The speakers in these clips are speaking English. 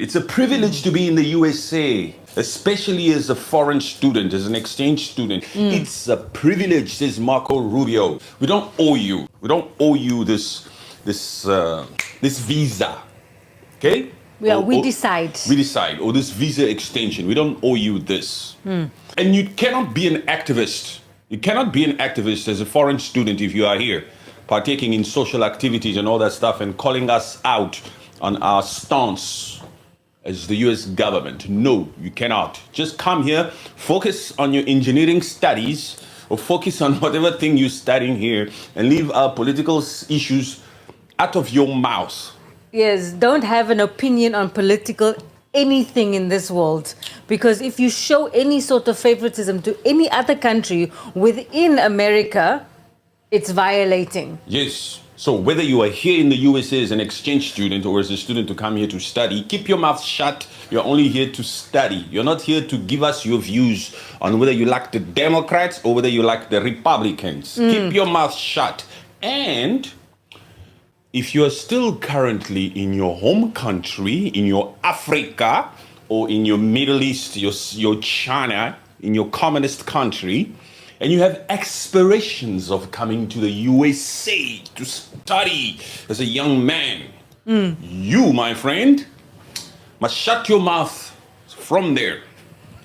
It's a privilege to be in the USA, especially as a foreign student, as an exchange student. It's a privilege, says Marco Rubio. We don't owe you. We don't owe you this visa, okay? We decide. We decide, or this visa extension. We don't owe you this. And you cannot be an activist. You cannot be an activist as a foreign student if you are here, partaking in social activities and all that stuff and calling us out on our stance as the US government. No, you cannot. Just come here, focus on your engineering studies, or focus on whatever thing you're studying here, and leave our political issues out of your mouth. Yes, don't have an opinion on political anything in this world, because if you show any sort of favoritism to any other country within America, it's violating. Yes. So whether you are here in the USA as an exchange student or as a student to come here to study, keep your mouth shut. You're only here to study. You're not here to give us your views on whether you like the Democrats or whether you like the Republicans. Keep your mouth shut. And if you are still currently in your home country, in your Africa, or in your Middle East, your China, in your communist country, and you have aspirations of coming to the USA to study as a young man, you, my friend, must shut your mouth from there,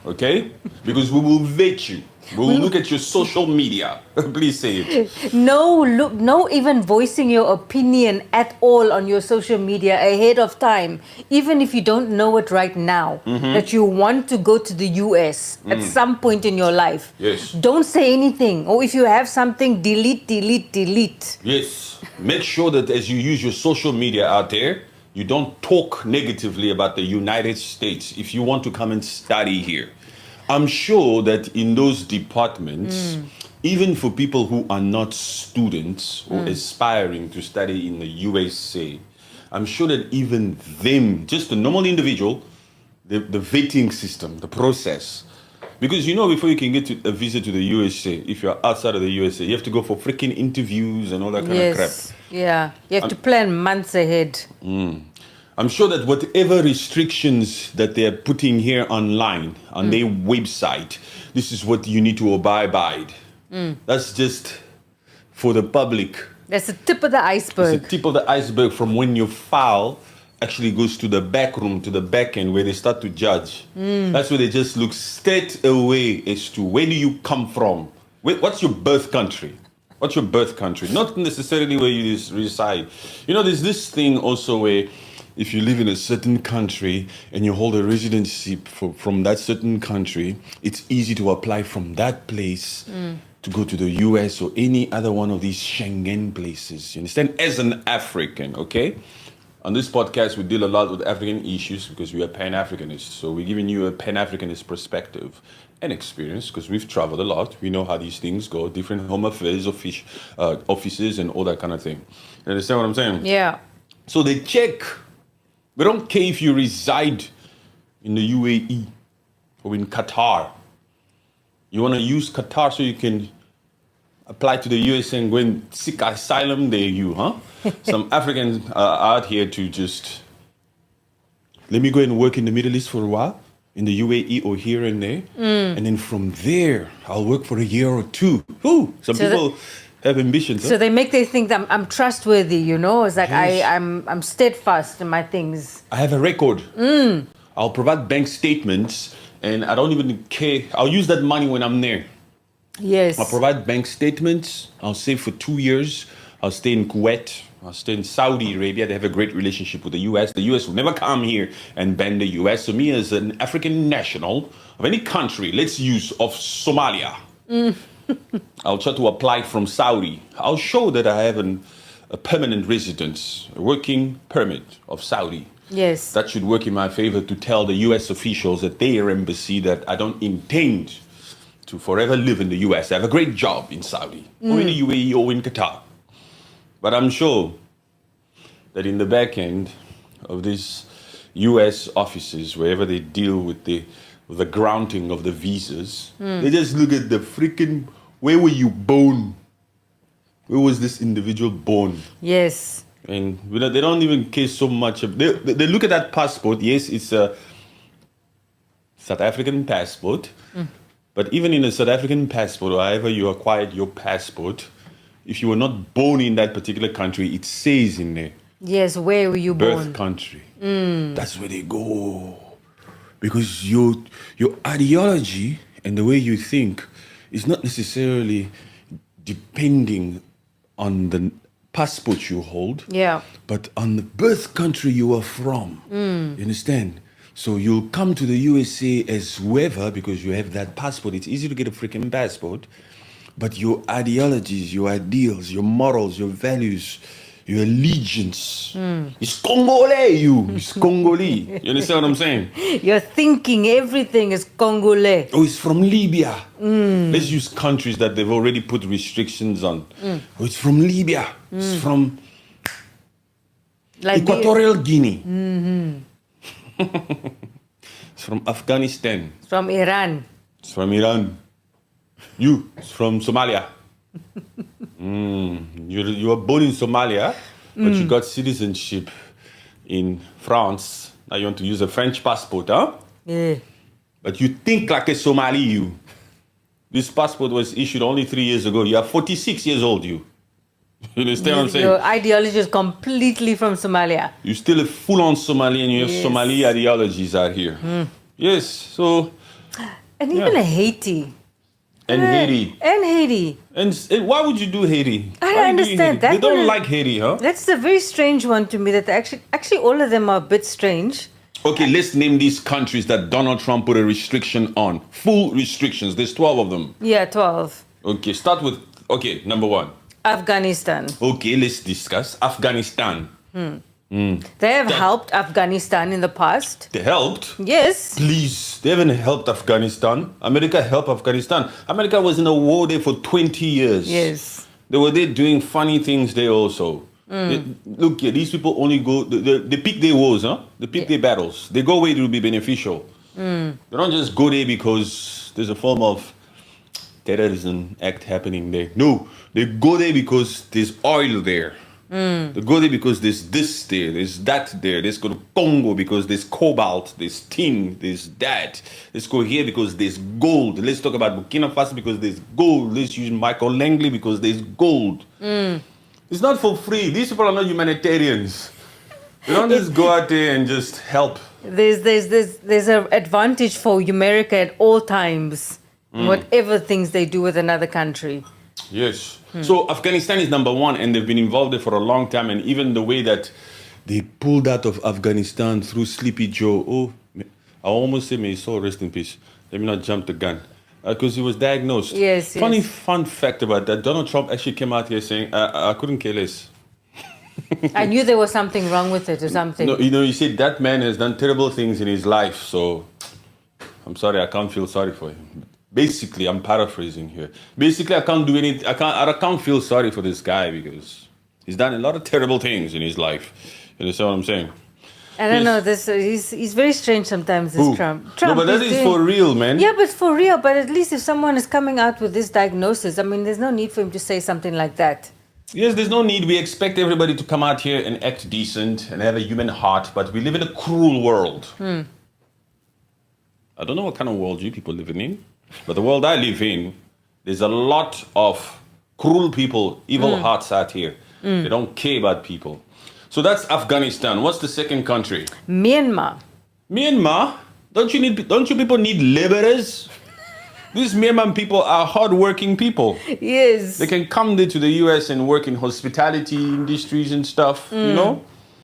okay? Because we will vet you. We will look at your social media. Please say it. No, even voicing your opinion at all on your social media ahead of time, even if you don't know it right now, that you want to go to the US at some point in your life. Yes. Don't say anything. Or if you have something, delete. Yes. Make sure that as you use your social media out there, you don't talk negatively about the United States if you want to come and study here. I'm sure that in those departments, even for people who are not students or aspiring to study in the USA, I'm sure that even them, just a normal individual, the vetting system, the process, because before you can get a visa to the USA, if you're outside of the USA, you have to go for freaking interviews and all that kind of crap. Yeah, you have to plan months ahead. I'm sure that whatever restrictions that they're putting here online, on their website, this is what you need to abide by. That's just for the public. That's the tip of the iceberg. It's the tip of the iceberg from when your file actually goes to the back room, to the back end, where they start to judge. That's where they just look straight away as to where do you come from? What's your birth country? What's your birth country? Not necessarily where you reside. There's this thing also where if you live in a certain country and you hold a residency from that certain country, it's easy to apply from that place to go to the US or any other one of these Schengen places. You understand? As an African, okay? On this podcast, we deal a lot with African issues because we are Pan-Africanists. So we're giving you a Pan-Africanist perspective and experience because we've traveled a lot. We know how these things go, different home affairs offices and all that kind of thing. You understand what I'm saying? Yeah. So they check. We don't care if you reside in the UAE or in Qatar. You want to use Qatar so you can apply to the USA and go and seek asylum, there huh? Some Africans are out here to just, let me go and work in the Middle East for a while, in the UAE or here and there. And then from there, I'll work for a year or two. Some people have ambitions. So they think that I'm trustworthy, It's like yes. I'm steadfast in my things. I have a record. I'll provide bank statements and I don't even care. I'll use that money when I'm there. Yes. I'll provide bank statements. I'll save for 2 years. I'll stay in Kuwait. I'll stay in Saudi Arabia. They have a great relationship with the US. The US will never come here and ban the US. So me as an African national of any country, let's use of Somalia. I'll try to apply from Saudi. I'll show that I have a permanent residence, a working permit of Saudi. Yes. That should work in my favor to tell the US officials at their embassy that I don't intend to forever live in the US. I have a great job in Saudi, or in the UAE, or in Qatar. But I'm sure that in the back end of these US offices, wherever they deal with the granting of the visas, they just look at the freaking, where were you born? Where was this individual born? Yes. And they don't even care so much. They look at that passport. Yes, it's a South African passport. But even in a South African passport, or however you acquired your passport, if you were not born in that particular country, it says in there. Yes, where were you Birth born? country. That's where they go. Because your ideology and the way you think is not necessarily depending on the passport you hold, Yeah. but on the birth country you are from. You understand? So you'll come to the USA as whoever because you have that passport. It's easy to get a freaking passport, but your ideologies, your ideals, your morals, your values, your allegiance, it's Congolese, you. It's Congolese. You understand what I'm saying? You're thinking everything is Congolese. Oh, it's from Libya. Let's use countries that they've already put restrictions on. Oh, it's from Libya. It's from Equatorial Guinea. It's from Afghanistan. From Iran. It's from Iran. It's from Somalia. You were born in Somalia, but you got citizenship in France. Now you want to use a French passport, huh? Yeah. But you think like a Somali, you. This passport was issued only 3 years ago. You are 46 years old, you. You understand what I'm saying? Your ideology is completely from Somalia. You're still a full-on Somali and you have Somali ideologies out here. Yes, so... And even Haiti. And Haiti. And Haiti. And why would you do Haiti? I Why don't are you doing understand. Haiti? That They don't one- like Haiti, huh? That's a very strange one to me. That actually all of them are a bit strange. Okay, let's name these countries that Donald Trump put a restriction on. Full restrictions. There's 12 of them. Yeah, 12. Okay, start with... Okay, number 1. Afghanistan. Okay, let's discuss Afghanistan. They have helped Afghanistan in the past. They helped. Yes. Please, they haven't helped Afghanistan. America helped Afghanistan. America was in a war there for 20 years. Yes. They were there doing funny things there also. Look here, these people only go, they pick their wars, huh? They pick their battles. They go where it will be beneficial. They don't just go there because there's a form of terrorism act happening there. No, they go there because there's oil there. They go there because there's this there, there's that there. Let's go to Congo because there's cobalt, there's tin, there's that. Let's go here because there's gold. Let's talk about Burkina Faso because there's gold. Let's use Michael Langley because there's gold. It's not for free. These people are not humanitarians. They don't just go out there and just help. There's an advantage for America at all times. Whatever things they do with another country. Yes. So Afghanistan is number 1 and they've been involved there for a long time. And even the way that they pulled out of Afghanistan through Sleepy Joe. Oh, I almost say may his soul rest in peace. Let me not jump the gun. Because he was diagnosed. Yes, Funny yes. fun fact about that. Donald Trump actually came out here saying, I couldn't care less. I knew there was something wrong with it or something. No, he said that man has done terrible things in his life. So I'm sorry, I can't feel sorry for him. Basically, I'm paraphrasing here. Basically, I can't do anything. I can't feel sorry for this guy because he's done a lot of terrible things in his life. You understand what I'm saying? I don't Yes. know. He's very strange sometimes. This Who? Trump. No, but that is is for real, man. Yeah, but for real. But at least if someone is coming out with this diagnosis, I mean, there's no need for him to say something like that. Yes, there's no need. We expect everybody to come out here and act decent and have a human heart, but we live in a cruel world. I don't know what kind of world you people living in, but the world I live in, there's a lot of cruel people, evil hearts out here. They don't care about people. So that's Afghanistan. What's the second country? Myanmar. Myanmar. Don't you people need laborers? These Myanmar people are hardworking people. Yes. They can come there to the US and work in hospitality industries and stuff, you know?